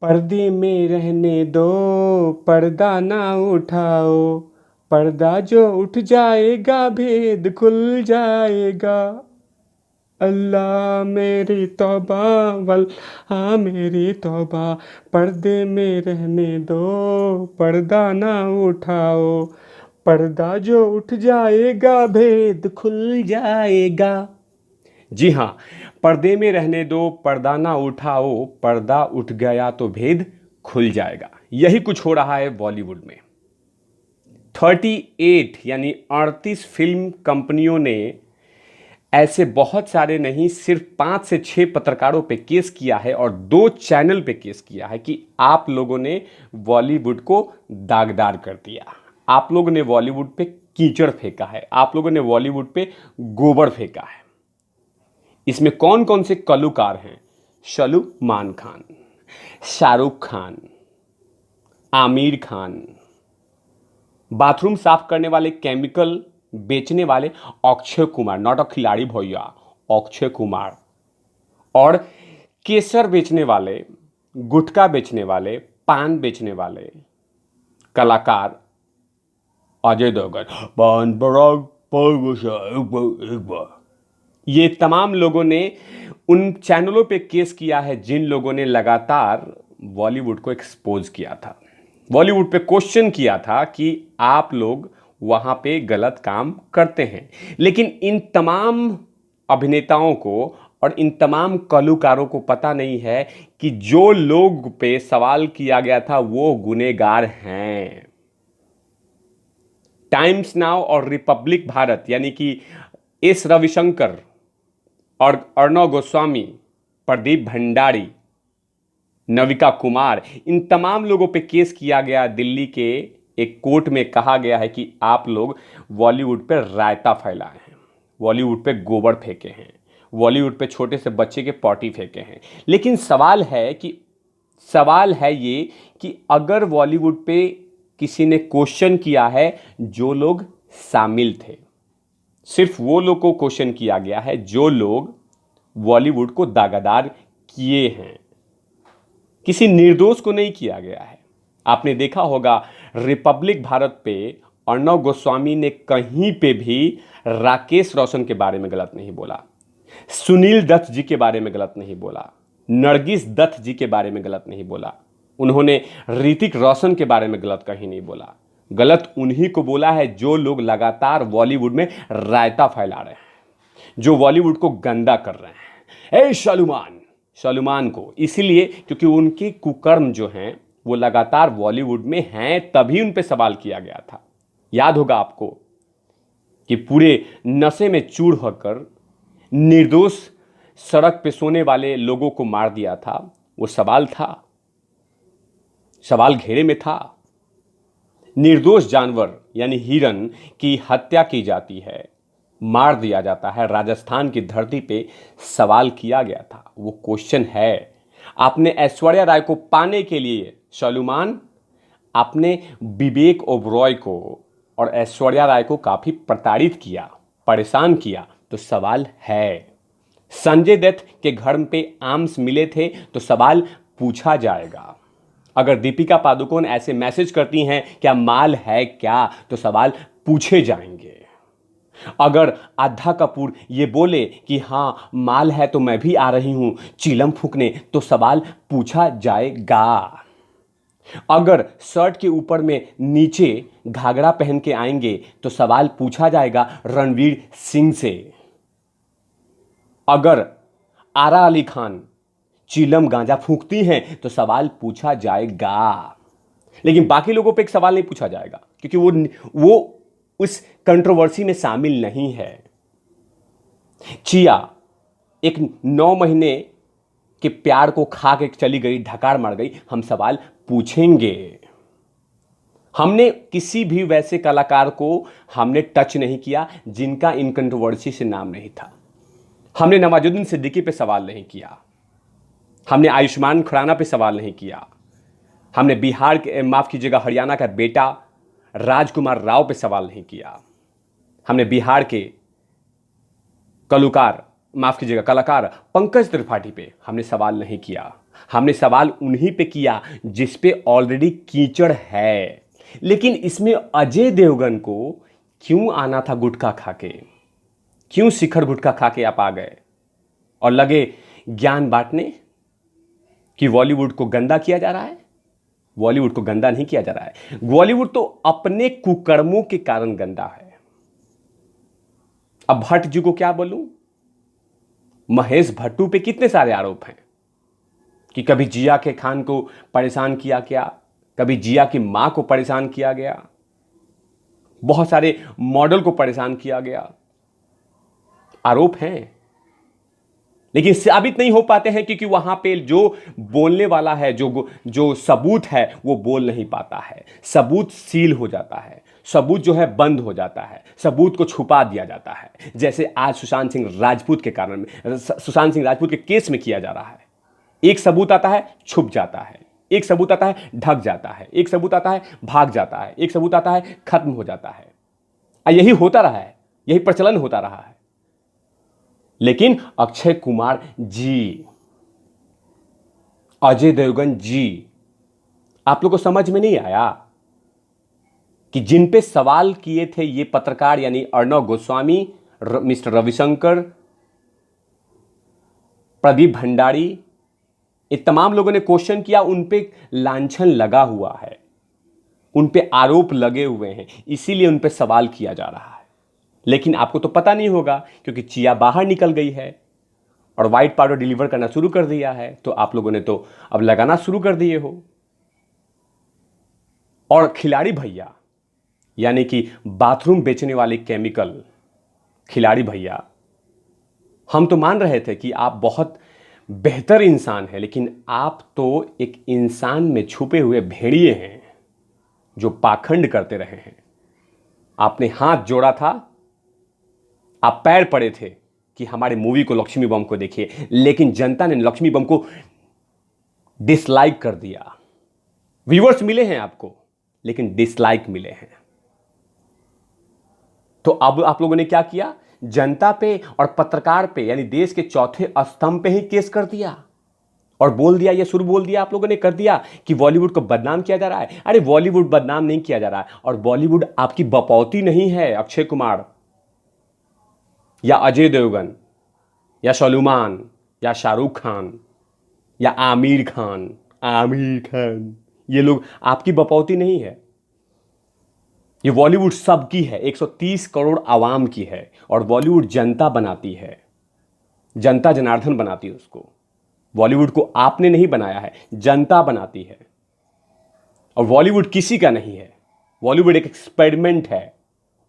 पर्दे में रहने दो, पर्दा ना उठाओ। पर्दा जो उठ जाएगा भेद खुल जाएगा। अल्लाह मेरी तौबा वल हाँ मेरी तौबा। पर्दे में रहने दो, पर्दा ना उठाओ। पर्दा जो उठ जाएगा भेद खुल जाएगा। जी हाँ, पर्दे में रहने दो, पर्दा ना उठाओ। पर्दा उठ गया तो भेद खुल जाएगा। यही कुछ हो रहा है बॉलीवुड में। 38 यानी 38 फिल्म कंपनियों ने ऐसे बहुत सारे नहीं, सिर्फ 5 से 6 पत्रकारों पे केस किया है और 2 चैनल पे केस किया है कि आप लोगों ने बॉलीवुड को दागदार कर दिया। आप लोगों ने बॉलीवुड पे कीचड़ फेंका है, आप लोगों ने बॉलीवुड पे गोबर फेंका है। इसमें कौन कौन से कलाकार हैं? सलमान खान, शाहरुख खान, आमिर खान, बाथरूम साफ करने वाले, केमिकल बेचने वाले अक्षय कुमार, नॉट अ खिलाड़ी भैया, अक्षय कुमार, और केसर बेचने वाले, गुटखा बेचने वाले, पान बेचने वाले कलाकार अजय देवगन, पान पराग पान बसा, एक बार। ये तमाम लोगों ने उन चैनलों पे केस किया है जिन लोगों ने लगातार बॉलीवुड को एक्सपोज किया था, बॉलीवुड पे क्वेश्चन किया था कि आप लोग वहां पे गलत काम करते हैं। लेकिन इन तमाम अभिनेताओं को और इन तमाम कलाकारों को पता नहीं है कि जो लोग पे सवाल किया गया था वो गुनेगार हैं। टाइम्स नाउ और रिपब्लिक भारत यानी कि एस रविशंकर और अर्णव गोस्वामी, प्रदीप भंडारी, नविका कुमार, इन तमाम लोगों पे केस किया गया। दिल्ली के एक कोर्ट में कहा गया है कि आप लोग बॉलीवुड पे रायता फैलाए हैं, बॉलीवुड पे गोबर फेंके हैं, बॉलीवुड पे छोटे से बच्चे के पॉटी फेंके हैं। लेकिन सवाल है ये कि अगर बॉलीवुड पे किसी ने क्वेश्चन किया है, जो लोग शामिल थे, सिर्फ वो लोग को क्वेश्चन किया गया है जो लोग बॉलीवुड को दागदार किए हैं, किसी निर्दोष को नहीं किया गया है। आपने देखा होगा रिपब्लिक भारत पे अर्णव गोस्वामी ने कहीं पे भी राकेश रोशन के बारे में गलत नहीं बोला, सुनील दत्त जी के बारे में गलत नहीं बोला, नरगिस दत्त जी के बारे में गलत नहीं बोला। उन्होंने ऋतिक रोशन के बारे में गलत कहीं नहीं बोला। गलत उन्हीं को बोला है जो लोग लगातार बॉलीवुड में रायता फैला रहे हैं, जो बॉलीवुड को गंदा कर रहे हैं। सलमान को इसीलिए क्योंकि उनके कुकर्म जो हैं वो लगातार बॉलीवुड में हैं, तभी उन पे सवाल किया गया था। याद होगा आपको कि पूरे नशे में चूर होकर निर्दोष सड़क पे सोने वाले लोगों को मार दिया था। वो सवाल था, सवाल घेरे में था। निर्दोष जानवर यानी हिरन की हत्या की जाती है, मार दिया जाता है, राजस्थान की धरती पे सवाल किया गया था। वो क्वेश्चन है, आपने ऐश्वर्या राय को पाने के लिए सलमान, आपने विवेक ओबरॉय को और ऐश्वर्या राय को काफी प्रताड़ित किया, परेशान किया, तो सवाल है। संजय दत्त के घर पे आर्म्स मिले थे तो सवाल पूछा जाएगा। अगर दीपिका पादुकोण ऐसे मैसेज करती हैं क्या माल है क्या, तो सवाल पूछे जाएंगे। अगर आधा कपूर ये बोले कि हाँ माल है तो मैं भी आ रही हूं चिलम फूकने, तो सवाल पूछा जाएगा। अगर शर्ट के ऊपर में नीचे घाघरा पहन के आएंगे तो सवाल पूछा जाएगा रणवीर सिंह से। अगर आरा अली खान चिलम गांजा फूंकती हैं तो सवाल पूछा जाएगा। लेकिन बाकी लोगों पे एक सवाल नहीं पूछा जाएगा क्योंकि वो उस कंट्रोवर्सी में शामिल नहीं है। चिया एक 9 महीने के प्यार को खा के चली गई, ढकार मर गई, हम सवाल पूछेंगे। हमने किसी भी वैसे कलाकार को हमने टच नहीं किया जिनका इन कंट्रोवर्सी से नाम नहीं था। हमने नवाजुद्दीन सिद्दीकी पे सवाल नहीं किया, हमने आयुष्मान खुराना पे सवाल नहीं किया, हमने बिहार के, माफ कीजिएगा, हरियाणा का बेटा राजकुमार राव पे सवाल नहीं किया, हमने बिहार के कलाकार माफ कीजिएगा, कलाकार पंकज त्रिपाठी पे हमने सवाल नहीं किया। हमने सवाल उन्हीं पे किया जिस पे ऑलरेडी कीचड़ है। लेकिन इसमें अजय देवगन को क्यों आना था गुटखा खा के? क्यों शिखर गुटखा खा के आप आ गए और लगे ज्ञान बांटने कि बॉलीवुड को गंदा किया जा रहा है? बॉलीवुड को गंदा नहीं किया जा रहा है। बॉलीवुड तो अपने कुकर्मों के कारण गंदा है। अब भट्ट जी को क्या बोलूं? महेश भट्टू पे कितने सारे आरोप हैं कि कभी जिया के खान को परेशान किया गया, कभी जिया की मां को परेशान किया गया, बहुत सारे मॉडल को परेशान किया गया। आरोप हैं, लेकिन साबित नहीं हो पाते हैं क्योंकि वहां पे जो बोलने वाला है, जो सबूत है, वो बोल नहीं पाता है। सबूत सील हो जाता है, सबूत जो है बंद हो जाता है, सबूत को छुपा दिया जाता है। जैसे आज सुशांत सिंह राजपूत के कारण में, सुशांत सिंह राजपूत के केस में किया जा रहा है। एक सबूत आता है, छुप जाता है, एक सबूत आता है, ढक जाता है, एक सबूत आता है, भाग जाता है, एक सबूत आता है, खत्म हो जाता है। यही होता रहा है, यही प्रचलन होता रहा है। लेकिन अक्षय कुमार जी, अजय देवगन जी, आप लोग को समझ में नहीं आया कि जिन पे सवाल किए थे ये पत्रकार यानी अर्णव गोस्वामी, मिस्टर रविशंकर, प्रदीप भंडारी, ये तमाम लोगों ने क्वेश्चन किया, उन पे लांछन लगा हुआ है, उन पे आरोप लगे हुए हैं, इसीलिए उन पे सवाल किया जा रहा है। लेकिन आपको तो पता नहीं होगा क्योंकि चिया बाहर निकल गई है और व्हाइट पाउडर डिलीवर करना शुरू कर दिया है, तो आप लोगों ने तो अब लगाना शुरू कर दिए हो। और खिलाड़ी भैया यानी कि बाथरूम बेचने वाले केमिकल खिलाड़ी भैया, हम तो मान रहे थे कि आप बहुत बेहतर इंसान हैं, लेकिन आप तो एक इंसान में छुपे हुए भेड़िए हैं जो पाखंड करते रहे हैं। आपने हाथ जोड़ा था, आप पैर पड़े थे कि हमारे मूवी को, लक्ष्मी बम को देखिए, लेकिन जनता ने लक्ष्मी बम को डिसलाइक कर दिया। व्यूअर्स मिले हैं आपको, लेकिन डिसलाइक मिले हैं। तो अब आप लोगों ने क्या किया? जनता पे और पत्रकार पे यानी देश के चौथे स्तंभ पे ही केस कर दिया और बोल दिया, ये शुरू बोल दिया आप लोगों ने कर दिया कि बॉलीवुड को बदनाम किया जा रहा है। अरे बॉलीवुड बदनाम नहीं किया जा रहा है, और बॉलीवुड आपकी बपौती नहीं है। अक्षय कुमार या अजय देवगन या सलमान या शाहरुख खान या आमिर खान, ये लोग आपकी बपौती नहीं है। ये बॉलीवुड सबकी है, 130 करोड़ आवाम की है, और बॉलीवुड जनता बनाती है, जनता जनार्दन बनाती है उसको। बॉलीवुड को आपने नहीं बनाया है, जनता बनाती है। और बॉलीवुड किसी का नहीं है, बॉलीवुड एक एक्सपेरिमेंट है।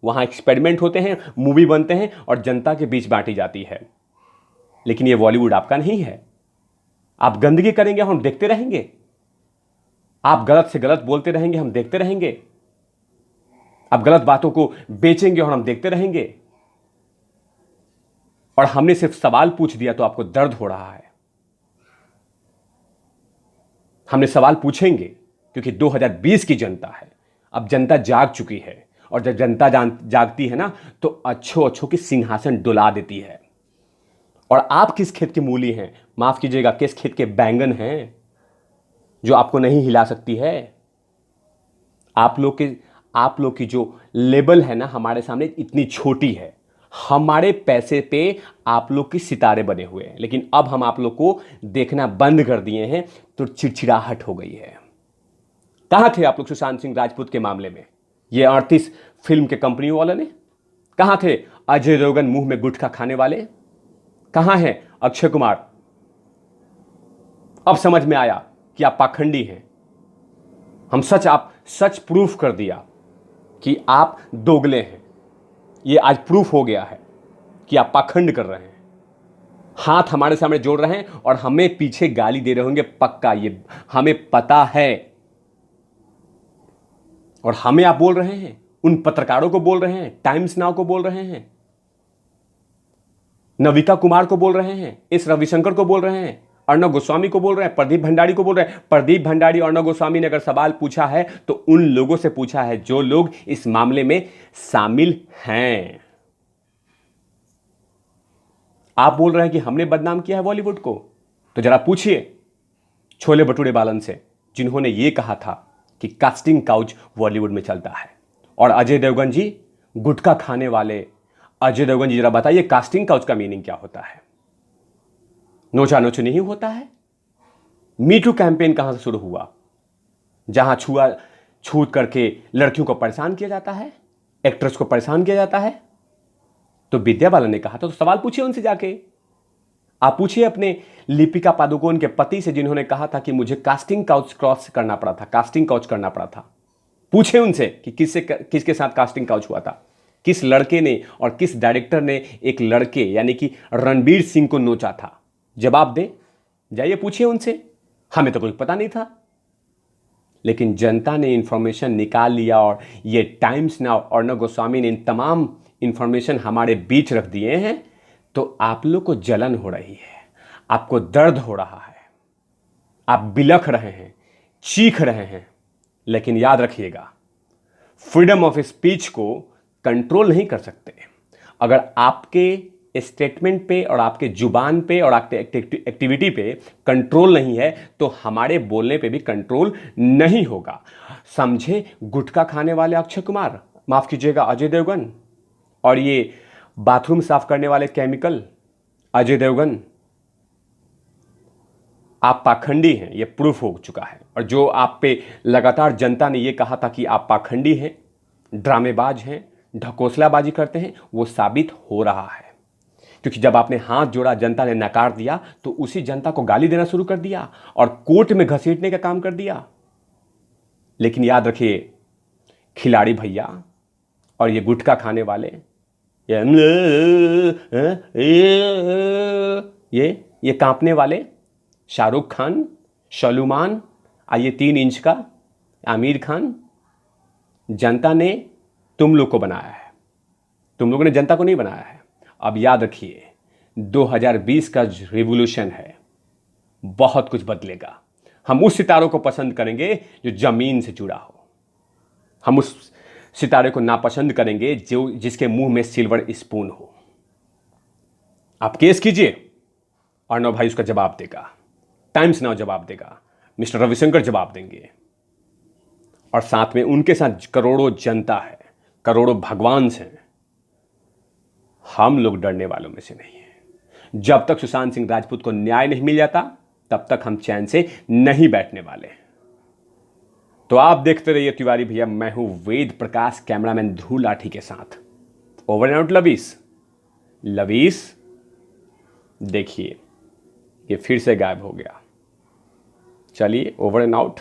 वहां एक्सपेरिमेंट होते हैं, मूवी बनते हैं और जनता के बीच बांटी जाती है। लेकिन ये बॉलीवुड आपका नहीं है। आप गंदगी करेंगे, हम देखते रहेंगे। आप गलत से गलत बोलते रहेंगे, हम देखते रहेंगे। आप गलत बातों को बेचेंगे और हम देखते रहेंगे। और हमने सिर्फ सवाल पूछ दिया तो आपको दर्द हो रहा है। हमने सवाल पूछेंगे क्योंकि 2020 की जनता है। अब जनता जाग चुकी है, और जब जनता जागती है ना, तो अच्छों की सिंहासन डुला देती है। और आप किस खेत के मूली हैं? माफ कीजिएगा, किस खेत के बैंगन हैं जो आपको नहीं हिला सकती है? आप लोग की जो लेबल है ना हमारे सामने इतनी छोटी है। हमारे पैसे पे आप लोग के सितारे बने हुए हैं, लेकिन अब हम आप लोग को देखना बंद कर दिए हैं, तो चिड़चिड़ाहट हो गई है। कहां थे आप लोग सुशांत सिंह राजपूत के मामले में? ये 38 फिल्म के कंपनी वाले ने कहां थे? अजय देवगन मुंह में गुटखा खाने वाले कहां हैं? अक्षय कुमार, अब समझ में आया कि आप पाखंडी हैं। आप सच प्रूफ कर दिया कि आप दोगले हैं। ये आज प्रूफ हो गया है कि आप पाखंड कर रहे हैं। हाथ हमारे सामने जोड़ रहे हैं और हमें पीछे गाली दे रहे होंगे, पक्का, ये हमें पता है। और हमें आप बोल रहे हैं, उन पत्रकारों को बोल रहे हैं, टाइम्स नाउ को बोल रहे हैं, नविका कुमार को बोल रहे हैं, एस रविशंकर को बोल रहे हैं, अर्णव गोस्वामी को बोल रहे हैं, प्रदीप भंडारी को बोल रहे हैं। प्रदीप भंडारी, अर्णव गोस्वामी ने अगर सवाल पूछा है तो उन लोगों से पूछा है जो लोग इस मामले में शामिल हैं। आप बोल रहे हैं कि हमने बदनाम किया है बॉलीवुड को, तो जरा पूछिए छोले भटूरे बालन से, जिन्होंने ये कहा था कि कास्टिंग काउच बॉलीवुड में चलता है। और अजय देवगन जी, गुटखा खाने वाले अजय देवगन जी, जरा बताइए कास्टिंग काउच का मीनिंग क्या होता है? नोचा नोच नहीं होता है? मी टू कैंपेन कहां से शुरू हुआ, जहां छूत करके लड़कियों को परेशान किया जाता है, एक्ट्रेस को परेशान किया जाता है? तो विद्या बालन ने कहा था, तो सवाल पूछिए उनसे जाके। आप पूछिए अपने लिपिका पादुकोण के पति से, जिन्होंने कहा था कि मुझे कास्टिंग काउच क्रॉस करना पड़ा था, कास्टिंग काउच करना पड़ा था। पूछे उनसे कि किसके साथ कास्टिंग काउच हुआ था, किस लड़के ने और किस डायरेक्टर ने एक लड़के यानी कि रणबीर सिंह को नोचा था। जवाब दें, जाइए पूछिए उनसे। हमें तो कुछ पता नहीं था, लेकिन जनता ने इंफॉर्मेशन निकाल लिया और ये टाइम्स नाउ और अर्णव गोस्वामी ने इन तमाम इंफॉर्मेशन हमारे बीच रख दिए हैं। तो आप लोग को जलन हो रही है, आपको दर्द हो रहा है, आप बिलख रहे हैं, चीख रहे हैं, लेकिन याद रखिएगा, फ्रीडम ऑफ स्पीच को कंट्रोल नहीं कर सकते। अगर आपके स्टेटमेंट पे और आपके जुबान पे और आपके एक्टिविटी पे कंट्रोल नहीं है, तो हमारे बोलने पे भी कंट्रोल नहीं होगा। समझे? गुटखा खाने वाले अक्षय कुमार, माफ कीजिएगा अजय देवगन, और ये बाथरूम साफ करने वाले केमिकल अजय देवगन, आप पाखंडी हैं, ये प्रूफ हो चुका है। और जो आप पे लगातार जनता ने ये कहा था कि आप पाखंडी हैं, ड्रामेबाज हैं, ढकोसलाबाजी करते हैं, वो साबित हो रहा है। क्योंकि जब आपने हाथ जोड़ा, जनता ने नकार दिया, तो उसी जनता को गाली देना शुरू कर दिया और कोर्ट में घसीटने का काम कर दिया। लेकिन याद रखिए, खिलाड़ी भैया और ये गुटखा खाने वाले, ये कांपने वाले शाहरुख खान, सलमान, ये 3 इंच का आमिर खान, जनता ने तुम लोग को बनाया है, तुम लोगों ने जनता को नहीं बनाया है। अब याद रखिए, 2020 का रिवॉल्यूशन है, बहुत कुछ बदलेगा। हम उस सितारों को पसंद करेंगे जो जमीन से जुड़ा हो, हम उस सितारे को नापसंद करेंगे जो जिसके मुंह में सिल्वर स्पून हो। आप केस कीजिए, अर्णव भाई उसका जवाब देगा, टाइम्स नाउ जवाब देगा, मिस्टर रविशंकर जवाब देंगे, और साथ में उनके साथ करोड़ों जनता है, करोड़ों भगवान हैं। हम लोग डरने वालों में से नहीं हैं। जब तक सुशांत सिंह राजपूत को न्याय नहीं मिल जाता, तब तक हम चैन से नहीं बैठने वाले। तो आप देखते रहिए तिवारी भैया, मैं हूं वेद प्रकाश, कैमरामैन ध्रुव लाठी के साथ। ओवर एंड आउट लवीस। देखिए, ये फिर से गायब हो गया। चलिए, ओवर एंड आउट।